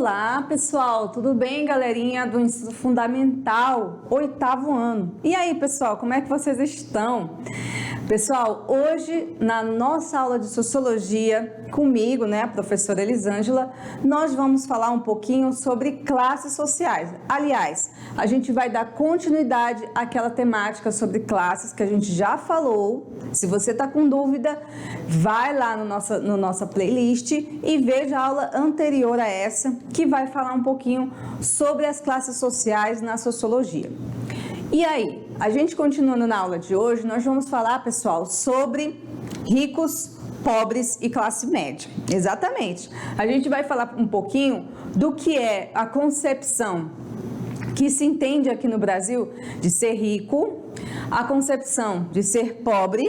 Olá, pessoal, tudo bem, galerinha do Ensino Fundamental, 8º ano? E aí, pessoal, como é que vocês estão? Pessoal, hoje na nossa aula de Sociologia, comigo, né, a professora Elisângela, nós vamos falar um pouquinho sobre classes sociais. Aliás, a gente vai dar continuidade àquela temática sobre classes que a gente já falou. Se você está com dúvida, vai lá no nossa playlist e veja a aula anterior a essa, que vai falar um pouquinho sobre as classes sociais na Sociologia. E aí, a gente continuando na aula de hoje, nós vamos falar, pessoal, sobre ricos, pobres e classe média. Exatamente. A gente vai falar um pouquinho do que é a concepção que se entende aqui no Brasil de ser rico, a concepção de ser pobre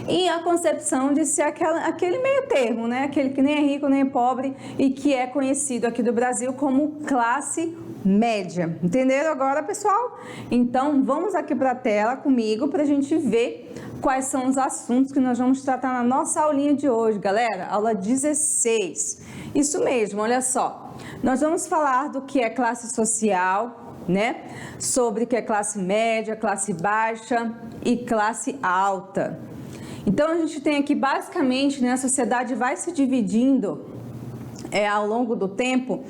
e a concepção de ser aquele meio termo, né? Aquele que nem é rico nem é pobre e que é conhecido aqui do Brasil como classe média. Entenderam agora, pessoal? Então, vamos aqui para a tela comigo para a gente ver quais são os assuntos que nós vamos tratar na nossa aulinha de hoje, galera. Aula 16. Isso mesmo, olha só. Nós vamos falar do que é classe social, né? Sobre o que é classe média, classe baixa e classe alta. Então, a gente tem aqui basicamente, né, a sociedade vai se dividindo ao longo do tempo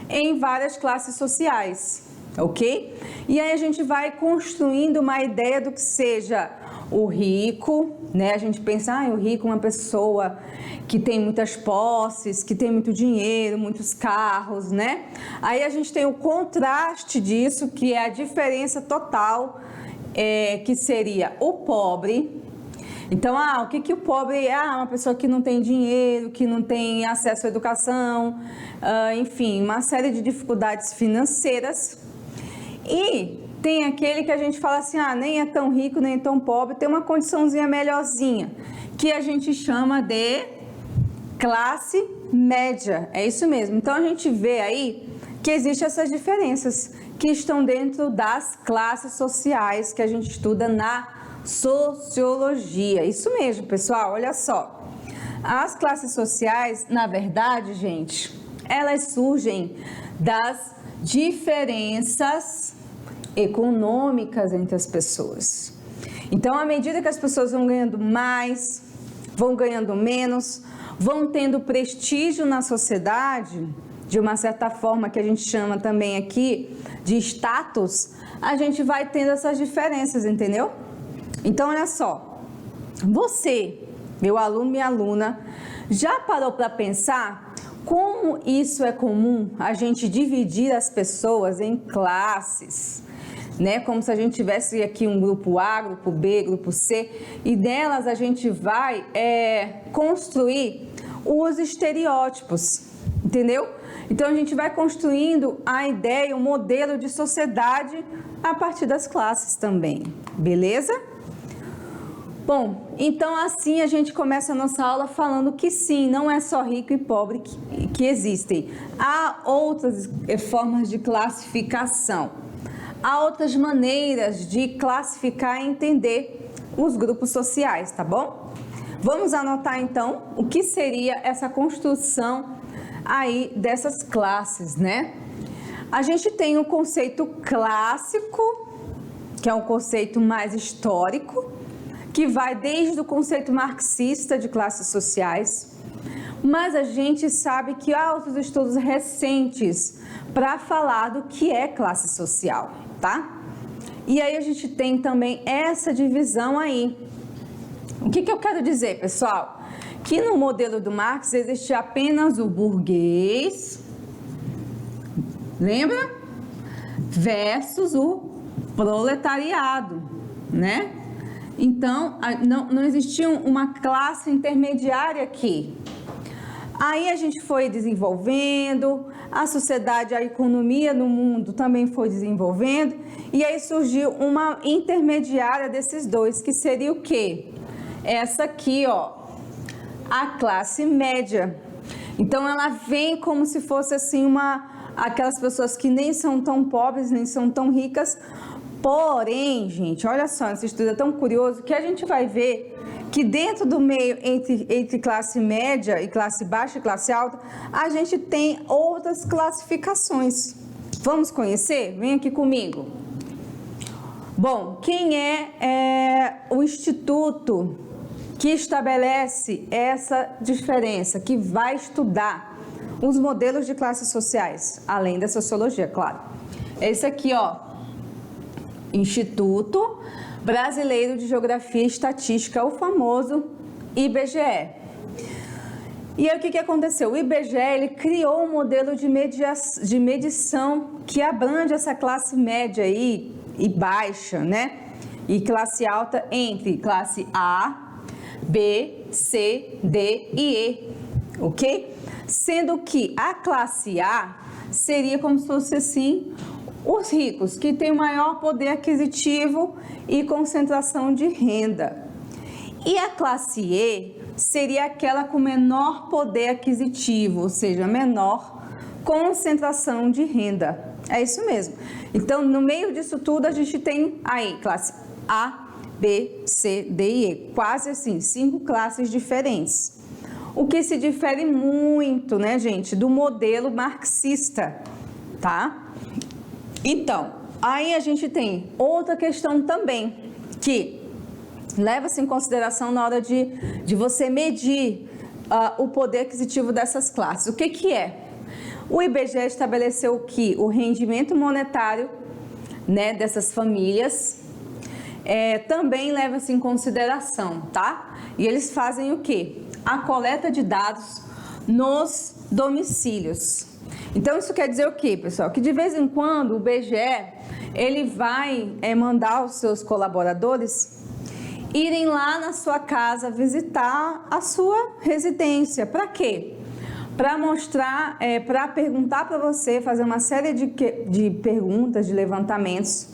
em várias classes sociais, ok? E aí a gente vai construindo uma ideia do que seja o rico, né? A gente pensa, o rico é uma pessoa que tem muitas posses, que tem muito dinheiro, muitos carros, né? Aí a gente tem o contraste disso, que é a diferença total, que seria o pobre. Então, o que o pobre é? Uma pessoa que não tem dinheiro, que não tem acesso à educação, enfim, uma série de dificuldades financeiras. E tem aquele que a gente fala assim, nem é tão rico, nem é tão pobre, tem uma condiçãozinha melhorzinha, que a gente chama de classe média. É isso mesmo. Então, a gente vê aí que existem essas diferenças que estão dentro das classes sociais que a gente estuda na Sociologia. Isso mesmo, pessoal, olha só. As classes sociais, na verdade, gente, elas surgem das diferenças econômicas entre as pessoas. Então, à medida que as pessoas vão ganhando mais, vão ganhando menos, vão tendo prestígio na sociedade, de uma certa forma que a gente chama também aqui de status, a gente vai tendo essas diferenças, entendeu? Então, olha só, você, meu aluno, minha aluna, já parou para pensar como isso é comum, a gente dividir as pessoas em classes, né? Como se a gente tivesse aqui um grupo A, grupo B, grupo C, e delas a gente vai construir os estereótipos, entendeu? Então, a gente vai construindo a ideia, o modelo de sociedade a partir das classes também, beleza? Bom, então assim a gente começa a nossa aula falando que sim, não é só rico e pobre que existem. Há outras formas de classificação, há outras maneiras de classificar e entender os grupos sociais, tá bom? Vamos anotar então o que seria essa construção aí dessas classes, né? A gente tem um conceito clássico, que é um conceito mais histórico, que vai desde o conceito marxista de classes sociais, mas a gente sabe que há outros estudos recentes para falar do que é classe social, tá? E aí a gente tem também essa divisão aí. O que eu quero dizer, pessoal? Que no modelo do Marx existe apenas o burguês, lembra? Versus o proletariado, né? Então, não existia uma classe intermediária aqui. Aí a gente foi desenvolvendo, a sociedade, a economia no mundo também foi desenvolvendo, e aí surgiu uma intermediária desses dois, que seria o quê? Essa aqui, ó, a classe média. Então, ela vem como se fosse assim aquelas pessoas que nem são tão pobres, nem são tão ricas. Porém, gente, olha só, esse estudo é tão curioso que a gente vai ver que dentro do meio entre classe média e classe baixa e classe alta, a gente tem outras classificações. Vamos conhecer? Vem aqui comigo. Bom, quem é o instituto que estabelece essa diferença, que vai estudar os modelos de classes sociais, além da sociologia, claro. Esse aqui, ó, Instituto Brasileiro de Geografia e Estatística, o famoso IBGE. E aí o que aconteceu? O IBGE, ele criou um modelo de medição que abrange essa classe média aí e baixa, né? E classe alta entre classe A, B, C, D e E, ok? Sendo que a classe A seria como se fosse assim, os ricos, que têm maior poder aquisitivo e concentração de renda. E a classe E seria aquela com menor poder aquisitivo, ou seja, menor concentração de renda. É isso mesmo. Então, no meio disso tudo, a gente tem aí classe A, B, C, D e E. Quase assim, 5 classes diferentes. O que se difere muito, né, gente, do modelo marxista, tá? Então, aí a gente tem outra questão também, que leva-se em consideração na hora de você medir o poder aquisitivo dessas classes. O que é? O IBGE estabeleceu que o rendimento monetário, né, dessas famílias também leva-se em consideração, tá? E eles fazem o quê? A coleta de dados nos domicílios. Então, isso quer dizer o quê, pessoal? Que de vez em quando o IBGE, ele vai mandar os seus colaboradores irem lá na sua casa visitar a sua residência. Para quê? Para mostrar, para perguntar para você, fazer uma série de perguntas, de levantamentos,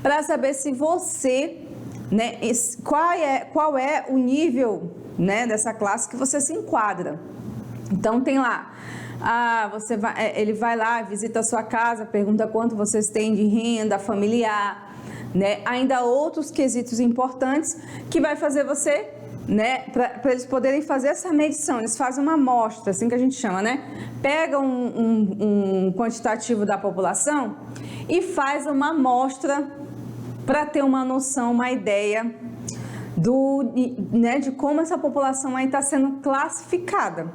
para saber se você, né, qual é o nível, né, dessa classe que você se enquadra. Então, tem lá, ele vai lá, visita a sua casa, pergunta quanto vocês têm de renda familiar, né? Ainda outros quesitos importantes que vai fazer você, né, para eles poderem fazer essa medição. Eles fazem uma amostra, assim que a gente chama, né? Pega um quantitativo da população e faz uma amostra para ter uma noção, uma ideia de como essa população aí está sendo classificada.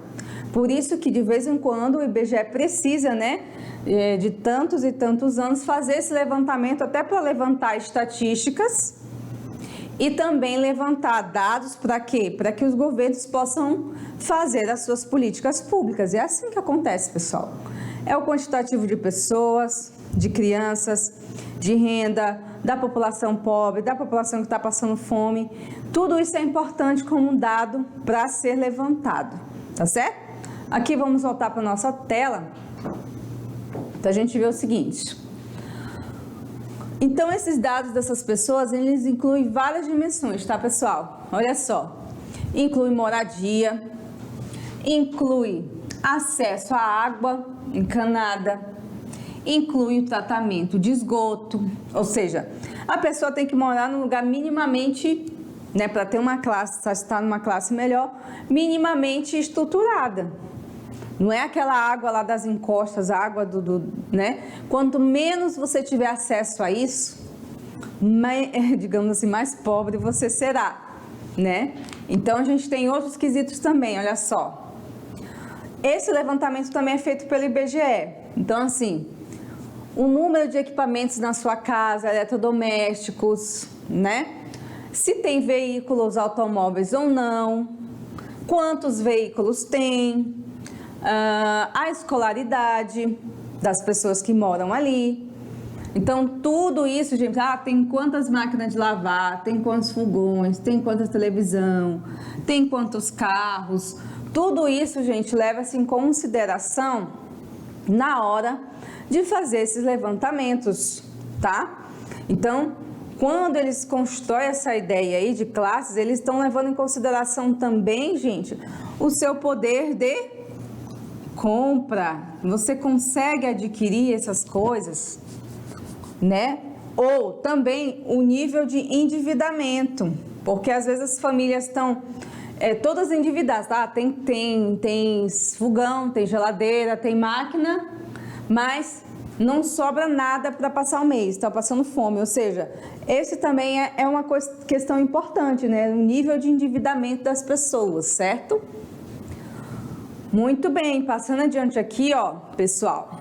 Por isso que de vez em quando o IBGE precisa, né, de tantos e tantos anos fazer esse levantamento, até para levantar estatísticas e também levantar dados para quê? Para que os governos possam fazer as suas políticas públicas. É assim que acontece, pessoal. É o quantitativo de pessoas, de crianças, de renda, da população pobre, da população que está passando fome. Tudo isso é importante como um dado para ser levantado, tá certo? Aqui vamos voltar para a nossa tela, para a gente ver o seguinte. Então, esses dados dessas pessoas, eles incluem várias dimensões, tá, pessoal? Olha só. Inclui moradia, inclui acesso à água encanada, inclui o tratamento de esgoto, ou seja, a pessoa tem que morar num lugar minimamente, né, para ter uma classe, estar numa classe melhor, minimamente estruturada. Não é aquela água lá das encostas, a água né? Quanto menos você tiver acesso a isso, digamos assim, mais pobre você será, né? Então, a gente tem outros quesitos também, olha só. Esse levantamento também é feito pelo IBGE. Então, assim, o número de equipamentos na sua casa, eletrodomésticos, né? Se tem veículos automóveis ou não, quantos veículos tem, a escolaridade das pessoas que moram ali. Então, tudo isso, gente, tem quantas máquinas de lavar, tem quantos fogões, tem quantas televisão, tem quantos carros. Tudo isso, gente, leva-se em consideração na hora de fazer esses levantamentos, tá? Então, quando eles constroem essa ideia aí de classes, eles estão levando em consideração também, gente, o seu poder de compra. Você consegue adquirir essas coisas, né? Ou também o nível de endividamento. Porque às vezes as famílias estão todas endividadas, tá? Tem fogão, tem geladeira, tem máquina, mas não sobra nada para passar o mês, está passando fome. Ou seja, esse também é uma questão importante, né? O nível de endividamento das pessoas, certo? Muito bem, passando adiante aqui, ó, pessoal.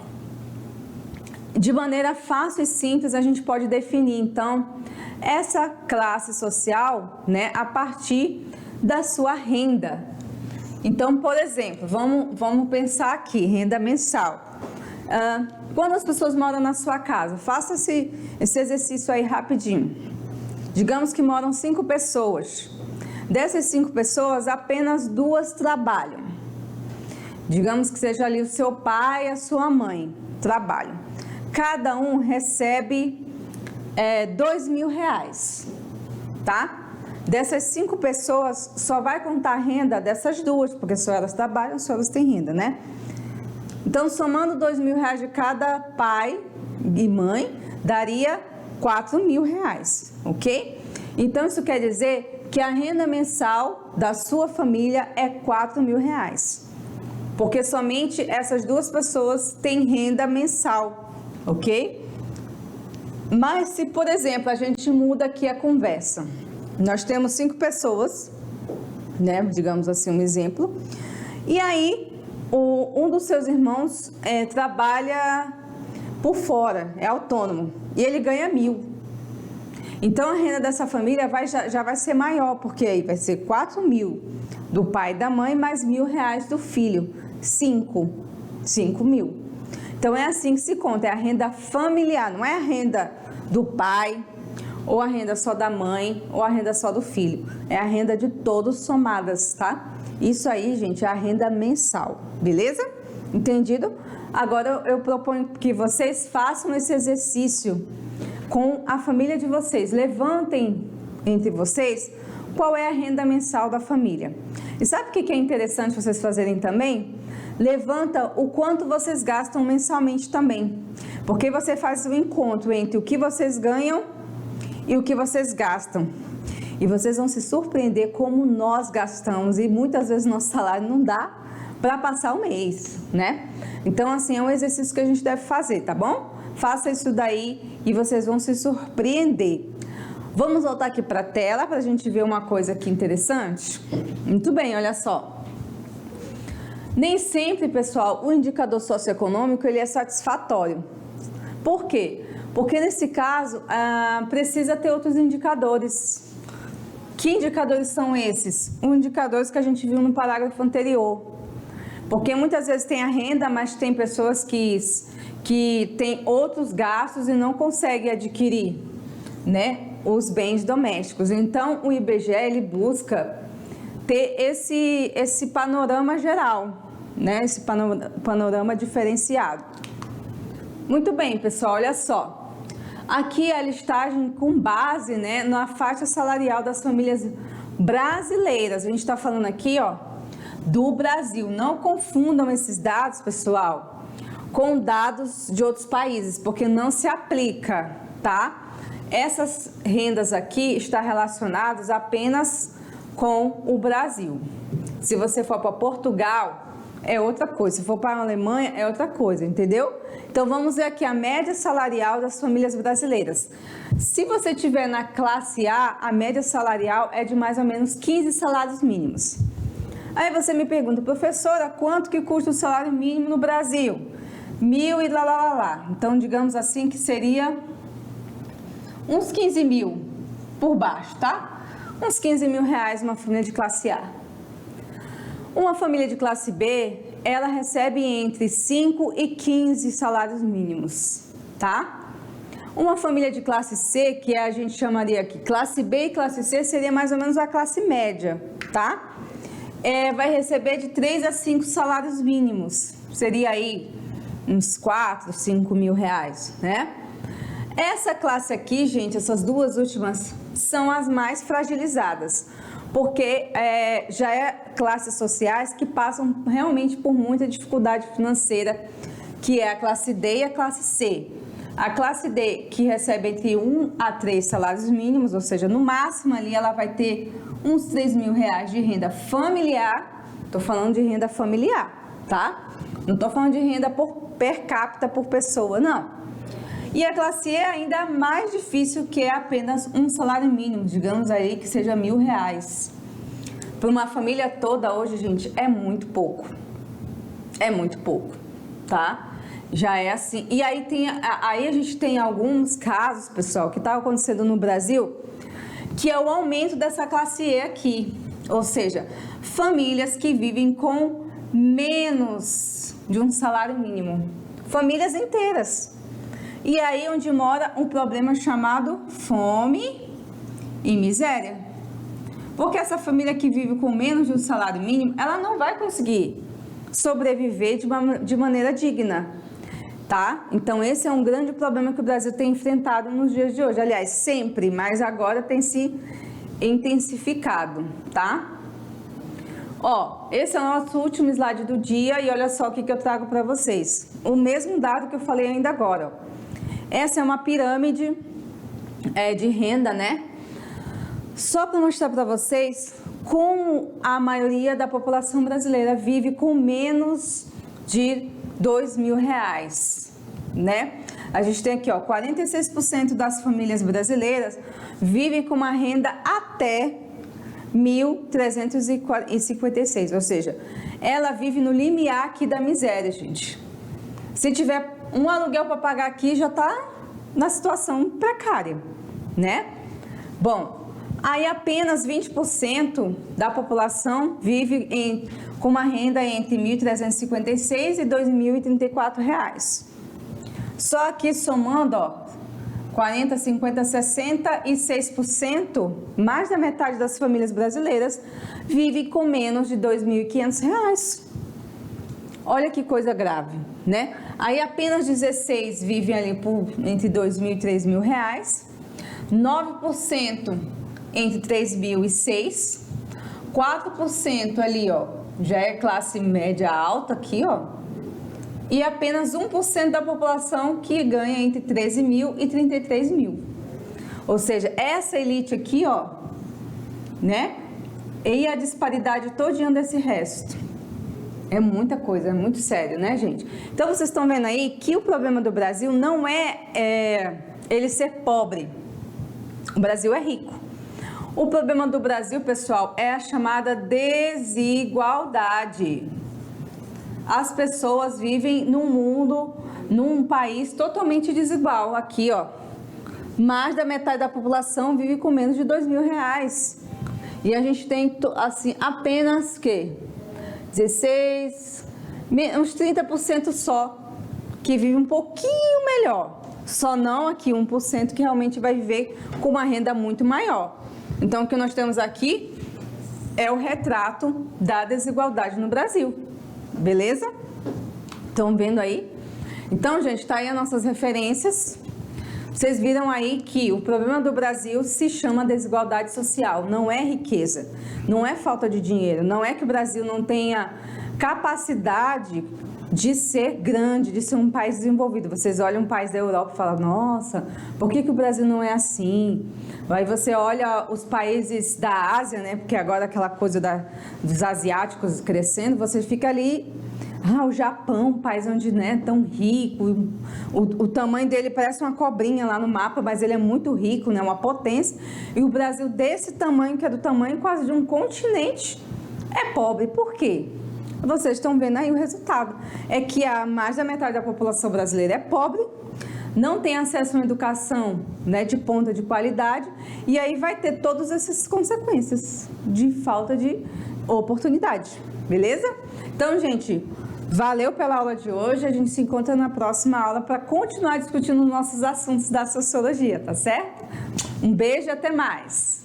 De maneira fácil e simples, a gente pode definir, então, essa classe social, né, a partir da sua renda. Então, por exemplo, vamos pensar aqui, renda mensal. Quando as pessoas moram na sua casa, faça esse exercício aí rapidinho. Digamos que moram 5 pessoas. Dessas 5 pessoas, apenas 2 trabalham. Digamos que seja ali o seu pai e a sua mãe trabalham. Cada um recebe R$2.000, tá? Dessas 5 pessoas, só vai contar a renda dessas 2, porque só elas trabalham, só elas têm renda, né? Então, somando R$2.000 de cada pai e mãe, daria R$4.000, ok? Então, isso quer dizer que a renda mensal da sua família é R$4.000, porque somente essas 2 pessoas têm renda mensal, ok? Mas se, por exemplo, a gente muda aqui a conversa, nós temos 5 pessoas, né? Digamos assim, um exemplo, e aí um dos seus irmãos trabalha por fora, é autônomo, e ele ganha 1.000. Então a renda dessa família já vai ser maior, porque aí vai ser 4.000 do pai e da mãe, mais R$1.000 do filho, 5.000. Então é assim que se conta, é a renda familiar, não é a renda do pai, ou a renda só da mãe, ou a renda só do filho. É a renda de todos somadas, tá? Isso aí, gente, é a renda mensal, beleza? Entendido? Agora eu proponho que vocês façam esse exercício com a família de vocês. Levantem entre vocês qual é a renda mensal da família. E sabe o que é interessante vocês fazerem também? Levanta o quanto vocês gastam mensalmente também. Porque você faz o encontro entre o que vocês ganham e o que vocês gastam. E vocês vão se surpreender como nós gastamos. E muitas vezes nosso salário não dá para passar o mês, né? Então, assim, é um exercício que a gente deve fazer, tá bom? Faça isso daí e vocês vão se surpreender. Vamos voltar aqui para a tela para a gente ver uma coisa aqui interessante? Muito bem, olha só. Nem sempre, pessoal, o indicador socioeconômico ele é satisfatório. Por quê? Porque nesse caso, precisa ter outros indicadores. Que indicadores são esses? Os indicadores que a gente viu no parágrafo anterior. Porque muitas vezes tem a renda, mas tem pessoas que têm outros gastos e não conseguem adquirir, né, os bens domésticos. Então, o IBGE ele busca ter esse panorama geral, né, esse panorama diferenciado. Muito bem, pessoal, olha só. Aqui a listagem com base, né, na faixa salarial das famílias brasileiras. A gente está falando aqui, ó, do Brasil. Não confundam esses dados, pessoal, com dados de outros países, porque não se aplica, tá? Essas rendas aqui estão relacionadas apenas com o Brasil. Se você for para Portugal, é outra coisa. Se for para a Alemanha, é outra coisa, entendeu? Então, vamos ver aqui a média salarial das famílias brasileiras. Se você estiver na classe A, a média salarial é de mais ou menos 15 salários mínimos. Aí você me pergunta, professora, quanto que custa o salário mínimo no Brasil? 1.000 e lá. Então, digamos assim que seria uns 15.000 por baixo, tá? Uns 15.000 reais uma família de classe A. Uma família de classe B, ela recebe entre 5 e 15 salários mínimos, tá? Uma família de classe C, que a gente chamaria aqui classe B e classe C, seria mais ou menos a classe média, tá? Vai receber de 3 a 5 salários mínimos, seria aí uns 4, 5 mil reais, né? Essa classe aqui, gente, essas duas últimas, são as mais fragilizadas, porque já é classes sociais que passam realmente por muita dificuldade financeira, que é a classe D e a classe C. A classe D, que recebe entre 1 a 3 salários mínimos, ou seja, no máximo ali ela vai ter uns 3 mil reais de renda familiar. Tô falando de renda familiar, tá? Não tô falando de renda per capita por pessoa, não. E a classe E é ainda mais difícil, que é apenas um salário mínimo, digamos aí que seja R$1.000. Para uma família toda hoje, gente, é muito pouco. É muito pouco, tá? Já é assim. E aí, aí a gente tem alguns casos, pessoal, que tá acontecendo no Brasil, que é o aumento dessa classe E aqui. Ou seja, famílias que vivem com menos de um salário mínimo. Famílias inteiras. E aí onde mora um problema chamado fome e miséria. Porque essa família que vive com menos de um salário mínimo, ela não vai conseguir sobreviver de maneira digna, tá? Então esse é um grande problema que o Brasil tem enfrentado nos dias de hoje. Aliás, sempre, mas agora tem se intensificado, tá? Ó, esse é o nosso último slide do dia e olha só o que eu trago para vocês. O mesmo dado que eu falei ainda agora, ó. Essa é uma pirâmide de renda, né? Só para mostrar para vocês como a maioria da população brasileira vive com menos de R$2.000, né? A gente tem aqui, ó, 46% das famílias brasileiras vivem com uma renda até 1.356, ou seja, ela vive no limiar aqui da miséria, gente. Se tiver um aluguel para pagar aqui, já está na situação precária, né? Bom, aí apenas 20% da população vive com uma renda entre R$1.356 e R$2.034. Só que somando, ó, 40, 50, 66%, mais da metade das famílias brasileiras vive com menos de R$2.500. Olha que coisa grave, né? Aí apenas 16 vivem ali entre R$2.000 e R$3.000, 9% entre R$3.000 e R$6.000, 4% ali, ó, já é classe média alta aqui, ó, e apenas 1% da população que ganha entre R$13.000 e R$33.000. Ou seja, essa elite aqui, ó, né? E a disparidade todinha desse resto. É muita coisa, é muito sério, né, gente? Então, vocês estão vendo aí que o problema do Brasil não é ele ser pobre. O Brasil é rico. O problema do Brasil, pessoal, é a chamada desigualdade. As pessoas vivem num país totalmente desigual. Aqui, ó, mais da metade da população vive com menos de R$2.000. E a gente tem, assim, apenas que 16, uns 30% só, que vive um pouquinho melhor. Só não aqui 1% que realmente vai viver com uma renda muito maior. Então, o que nós temos aqui é o retrato da desigualdade no Brasil. Beleza? Estão vendo aí? Então, gente, tá aí as nossas referências. Vocês viram aí que o problema do Brasil se chama desigualdade social, não é riqueza, não é falta de dinheiro, não é que o Brasil não tenha capacidade de ser grande, de ser um país desenvolvido. Vocês olham um país da Europa e falam, nossa, por que o Brasil não é assim? Aí você olha os países da Ásia, né? Porque agora aquela coisa dos asiáticos crescendo, você fica ali, o Japão, um país onde, né, tão rico, o tamanho dele parece uma cobrinha lá no mapa, mas ele é muito rico, né, uma potência. E o Brasil desse tamanho, que é do tamanho quase de um continente, é pobre. Por quê? Vocês estão vendo aí o resultado. É que mais da metade da população brasileira é pobre, não tem acesso a uma educação, né, de ponta de qualidade, e aí vai ter todas essas consequências de falta de oportunidade, beleza? Então, gente, valeu pela aula de hoje, a gente se encontra na próxima aula para continuar discutindo nossos assuntos da sociologia, tá certo? Um beijo e até mais!